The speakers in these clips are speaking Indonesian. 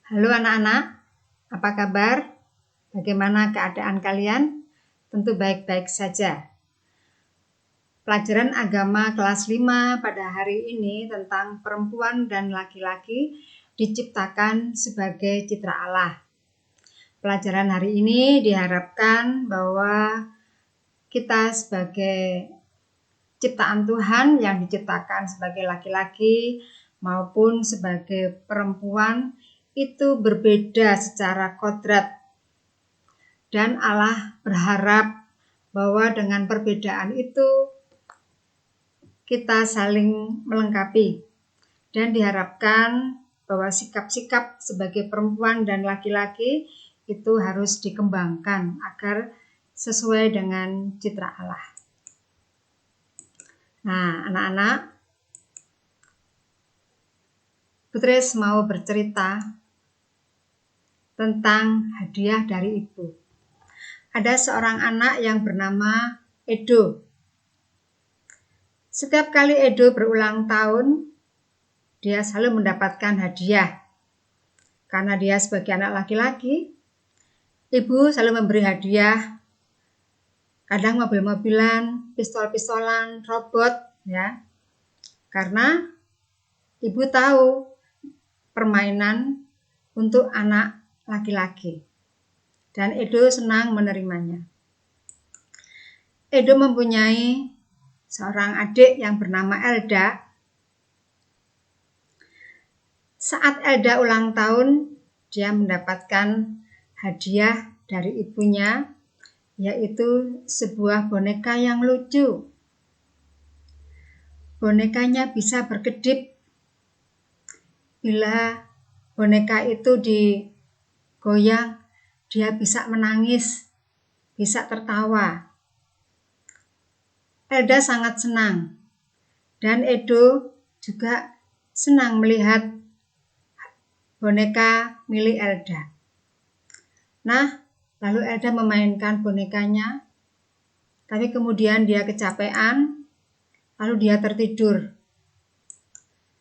Halo anak-anak, apa kabar? Bagaimana keadaan kalian? Tentu baik-baik saja. Pelajaran agama kelas 5 pada hari ini tentang perempuan dan laki-laki diciptakan sebagai citra Allah. Pelajaran hari ini diharapkan bahwa kita sebagai ciptaan Tuhan yang diciptakan sebagai laki-laki maupun sebagai perempuan itu berbeda secara kodrat, dan Allah berharap bahwa dengan perbedaan itu kita saling melengkapi, dan diharapkan bahwa sikap-sikap sebagai perempuan dan laki-laki itu harus dikembangkan agar sesuai dengan citra Allah. Nah, anak-anak, Putris mau bercerita tentang hadiah dari ibu. Ada seorang anak yang bernama Edo. Setiap kali Edo berulang tahun, dia selalu mendapatkan hadiah. Karena dia sebagai anak laki-laki, ibu selalu memberi hadiah. Kadang mobil-mobilan, pistol-pistolan, robot, ya. Karena ibu tahu permainan untuk anak laki-laki, dan Edo senang menerimanya. Edo mempunyai seorang adik yang bernama Elda. Saat Elda ulang tahun, dia mendapatkan hadiah dari ibunya, yaitu sebuah boneka yang lucu. Bonekanya bisa berkedip. Bila boneka itu digoyang, dia bisa menangis, bisa tertawa. Elda sangat senang, dan Edo juga senang melihat boneka milik Elda. Nah, lalu Elda memainkan bonekanya, tapi kemudian dia kecapean, lalu dia tertidur,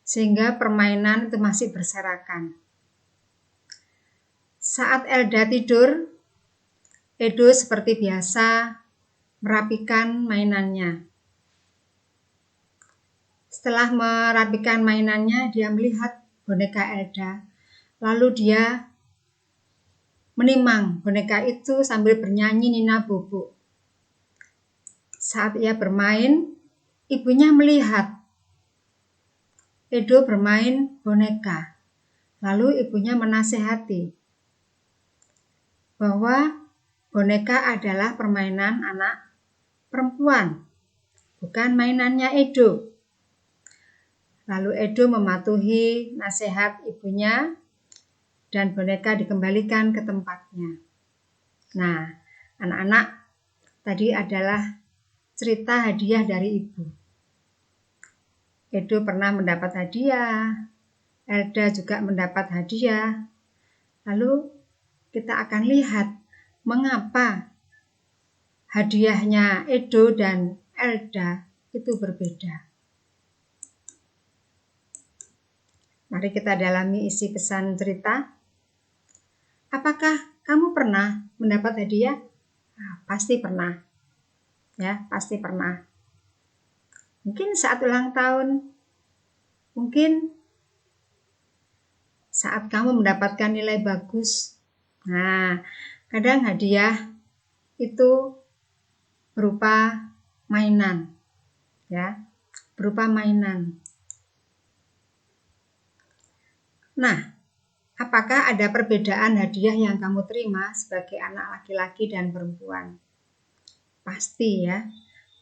sehingga permainan itu masih berserakan. Saat Elda tidur, Edo seperti biasa merapikan mainannya. Setelah merapikan mainannya, dia melihat boneka Elda. Lalu dia menimang boneka itu sambil bernyanyi Nina Bobo. Saat ia bermain, ibunya melihat Edo bermain boneka. Lalu ibunya menasihati bahwa boneka adalah permainan anak perempuan, bukan mainannya Edo. Lalu Edo mematuhi nasihat ibunya, dan boneka dikembalikan ke tempatnya. Nah, anak-anak, tadi adalah cerita hadiah dari ibu. Edo pernah mendapat hadiah, Elda juga mendapat hadiah. Lalu kita akan lihat mengapa hadiahnya Edo dan Elda itu berbeda. Mari kita dalami isi pesan cerita. Apakah kamu pernah mendapat hadiah? Nah, pasti pernah. Ya, pasti pernah. Mungkin saat ulang tahun, mungkin saat kamu mendapatkan nilai bagus. Nah, kadang hadiah itu berupa mainan, ya, berupa mainan. Nah, apakah ada perbedaan hadiah yang kamu terima sebagai anak laki-laki dan perempuan? Pasti ya,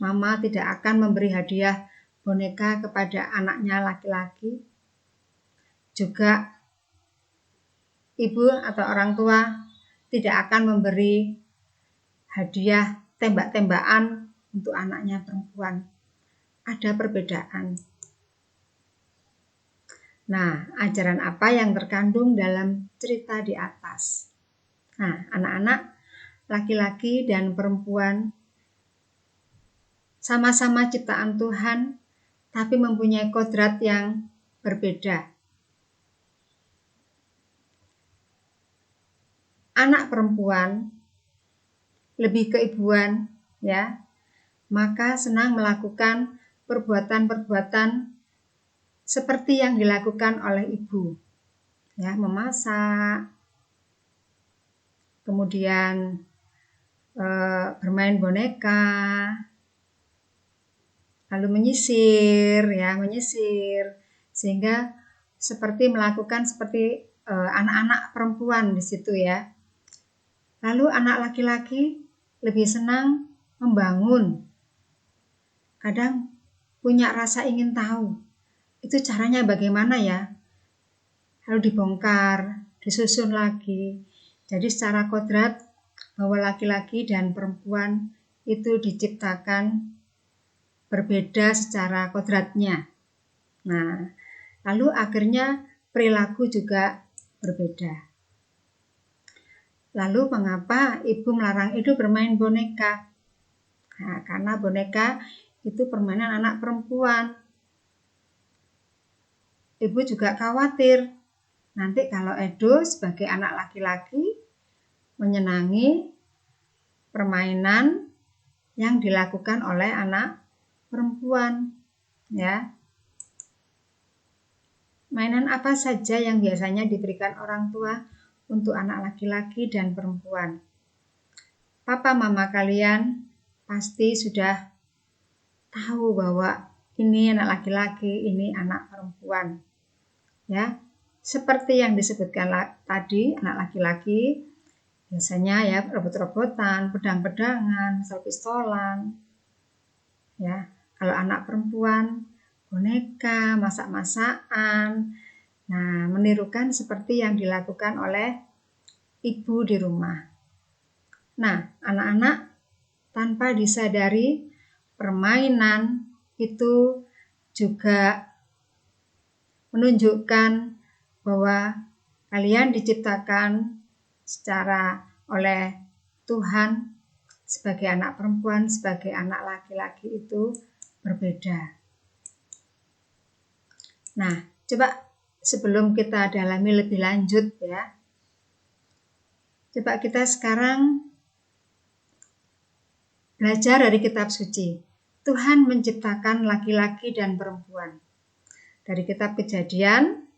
mama tidak akan memberi hadiah boneka kepada anaknya laki-laki. Juga ibu atau orang tua tidak akan memberi hadiah tembak-tembakan untuk anaknya perempuan. Ada perbedaan. Nah, ajaran apa yang terkandung dalam cerita di atas? Nah, anak-anak, laki-laki dan perempuan sama-sama ciptaan Tuhan, tapi mempunyai kodrat yang berbeda. anak perempuan, lebih keibuan, ya, maka senang melakukan perbuatan-perbuatan seperti yang dilakukan oleh ibu, ya, memasak, kemudian bermain boneka, lalu menyisir, sehingga seperti melakukan seperti anak-anak perempuan di situ, ya. Lalu anak laki-laki lebih senang membangun, kadang punya rasa ingin tahu, itu caranya bagaimana ya, lalu dibongkar, disusun lagi. Jadi secara kodrat bahwa laki-laki dan perempuan itu diciptakan berbeda secara kodratnya. Nah, lalu akhirnya perilaku juga berbeda. Lalu mengapa ibu melarang Edo bermain boneka? Nah, karena boneka itu permainan anak perempuan. Ibu juga khawatir nanti kalau Edo sebagai anak laki-laki menyenangi permainan yang dilakukan oleh anak perempuan, ya. Mainan apa saja yang biasanya diberikan orang tua untuk anak laki-laki dan perempuan? Papa mama kalian pasti sudah tahu bahwa ini anak laki-laki, ini anak perempuan, ya. Seperti yang disebutkan tadi, anak laki-laki biasanya ya robot-robotan, pedang-pedangan, pistol-pistolan, ya. Kalau anak perempuan, boneka, masak-masakan. Nah, menirukan seperti yang dilakukan oleh ibu di rumah. Nah, anak-anak tanpa disadari permainan itu juga menunjukkan bahwa kalian diciptakan secara oleh Tuhan sebagai anak perempuan, sebagai anak laki-laki itu berbeda. Nah, coba sebelum kita dalami lebih lanjut, ya, coba kita sekarang belajar dari kitab suci. Tuhan menciptakan laki-laki dan perempuan. Dari kitab Kejadian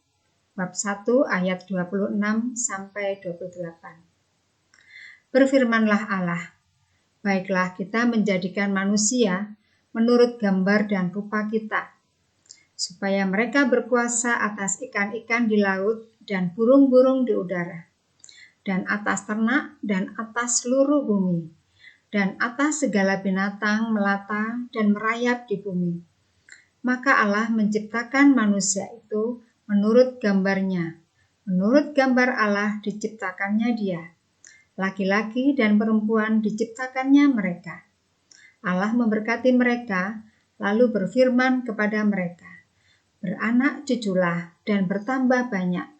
bab 1 ayat 26 sampai 28. Berfirmanlah Allah, baiklah kita menjadikan manusia menurut gambar dan rupa kita, supaya mereka berkuasa atas ikan-ikan di laut dan burung-burung di udara, dan atas ternak dan atas seluruh bumi, dan atas segala binatang melata dan merayap di bumi. Maka Allah menciptakan manusia itu menurut gambarnya. Menurut gambar Allah diciptakannya dia. Laki-laki dan perempuan diciptakannya mereka. Allah memberkati mereka, lalu berfirman kepada mereka, beranak cuculah dan bertambah banyak,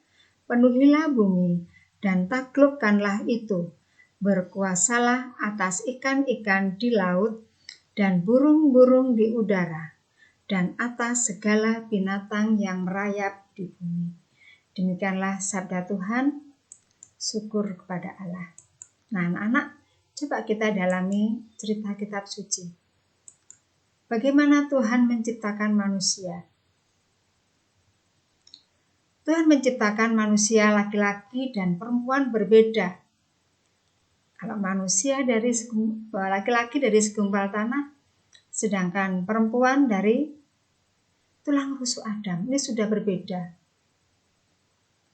penuhilah bumi dan taklukkanlah itu, berkuasalah atas ikan-ikan di laut dan burung-burung di udara, dan atas segala binatang yang merayap di bumi. Demikianlah sabda Tuhan, syukur kepada Allah. Nah, anak-anak, coba kita dalami cerita kitab suci. Bagaimana Tuhan menciptakan manusia? Tuhan menciptakan manusia laki-laki dan perempuan berbeda. Kalau manusia dari laki-laki dari segumpal tanah, sedangkan perempuan dari tulang rusuk Adam. Ini sudah berbeda.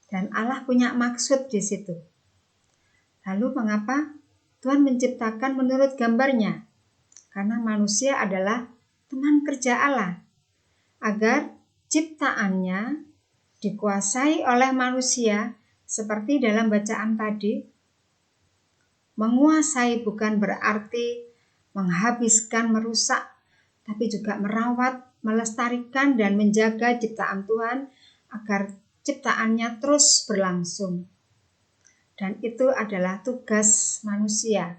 Dan Allah punya maksud di situ. Lalu mengapa Tuhan menciptakan menurut gambarnya? Karena manusia adalah teman kerja Allah. Agar ciptaannya dikuasai oleh manusia, seperti dalam bacaan tadi, menguasai bukan berarti menghabiskan, merusak, tapi juga merawat, melestarikan dan menjaga ciptaan Tuhan agar ciptaannya terus berlangsung. Dan itu adalah tugas manusia.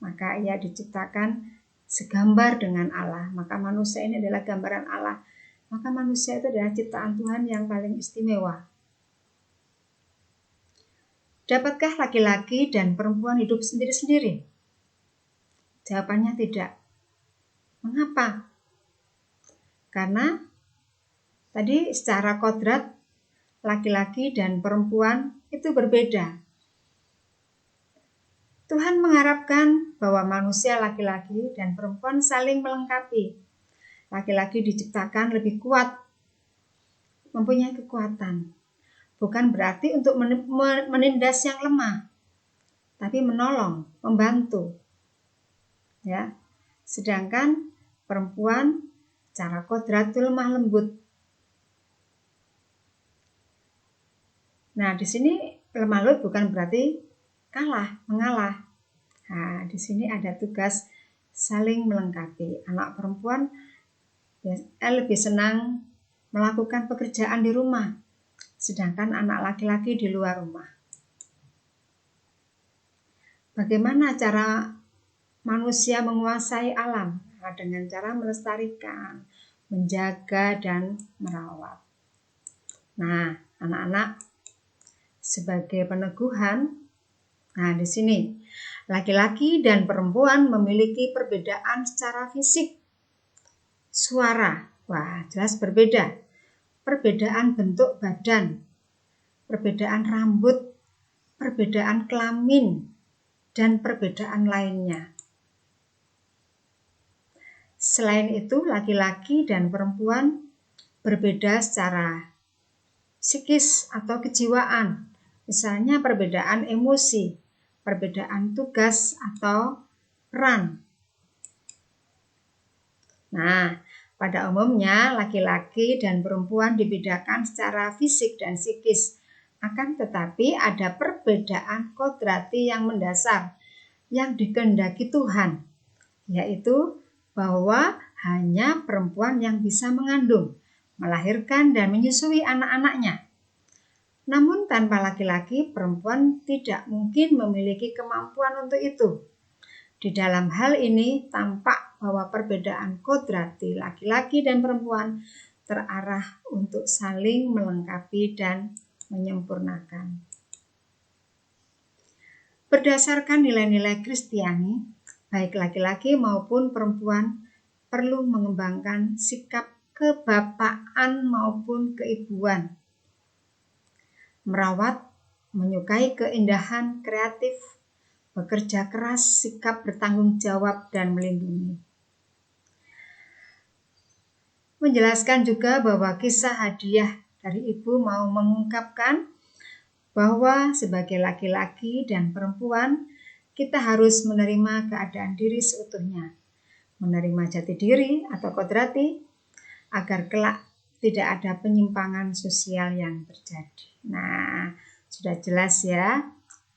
Maka ia diciptakan segambar dengan Allah. Maka manusia ini adalah gambaran Allah. Maka manusia itu adalah ciptaan Tuhan yang paling istimewa. Dapatkah laki-laki dan perempuan hidup sendiri-sendiri? Jawabannya tidak. Mengapa? Karena tadi secara kodrat laki-laki dan perempuan itu berbeda. Tuhan mengharapkan bahwa manusia laki-laki dan perempuan saling melengkapi. Laki-laki diciptakan lebih kuat, mempunyai kekuatan. Bukan berarti untuk menindas yang lemah, tapi menolong, membantu. Ya. Sedangkan perempuan secara kodrat itu lemah lembut. Nah, di sini lemah lembut bukan berarti mengalah. Nah, di sini ada tugas saling melengkapi. Anak perempuan lebih senang melakukan pekerjaan di rumah, sedangkan anak laki-laki di luar rumah. Bagaimana cara manusia menguasai alam? Nah, dengan cara melestarikan, menjaga, dan merawat. Nah, anak-anak, sebagai peneguhan, nah di sini laki-laki dan perempuan memiliki perbedaan secara fisik. Suara, wah jelas berbeda. Perbedaan bentuk badan, perbedaan rambut, perbedaan kelamin, dan perbedaan lainnya. Selain itu, laki-laki dan perempuan berbeda secara psikis atau kejiwaan. Misalnya perbedaan emosi, perbedaan tugas atau peran. Nah, pada umumnya laki-laki dan perempuan dibedakan secara fisik dan psikis. Akan tetapi ada perbedaan kodrati yang mendasar yang dikehendaki Tuhan, yaitu bahwa hanya perempuan yang bisa mengandung, melahirkan dan menyusui anak-anaknya. Namun tanpa laki-laki, perempuan tidak mungkin memiliki kemampuan untuk itu. Di dalam hal ini tampak bahwa perbedaan kodrati laki-laki dan perempuan terarah untuk saling melengkapi dan menyempurnakan. Berdasarkan nilai-nilai Kristiani, baik laki-laki maupun perempuan perlu mengembangkan sikap kebapaan maupun keibuan, merawat, menyukai keindahan kreatif, bekerja keras, sikap bertanggung jawab, dan melindungi. Menjelaskan juga bahwa kisah hadiah dari ibu mau mengungkapkan bahwa sebagai laki-laki dan perempuan kita harus menerima keadaan diri seutuhnya, menerima jati diri atau kodrati agar kelak tidak ada penyimpangan sosial yang terjadi. Nah, sudah jelas ya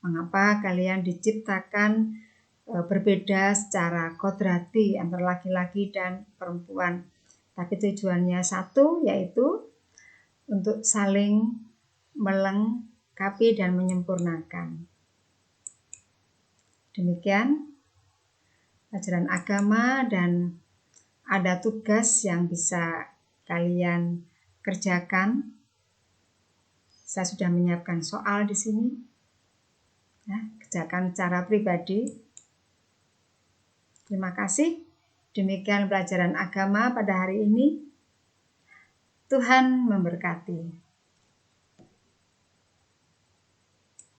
mengapa kalian diciptakan berbeda secara kodrati antara laki-laki dan perempuan. Tapi tujuannya satu, yaitu untuk saling melengkapi dan menyempurnakan. Demikian pelajaran agama, dan ada tugas yang bisa kalian kerjakan. Saya sudah menyiapkan soal di sini. Ya, kerjakan secara pribadi. Terima kasih. Demikian pelajaran agama pada hari ini. Tuhan memberkati.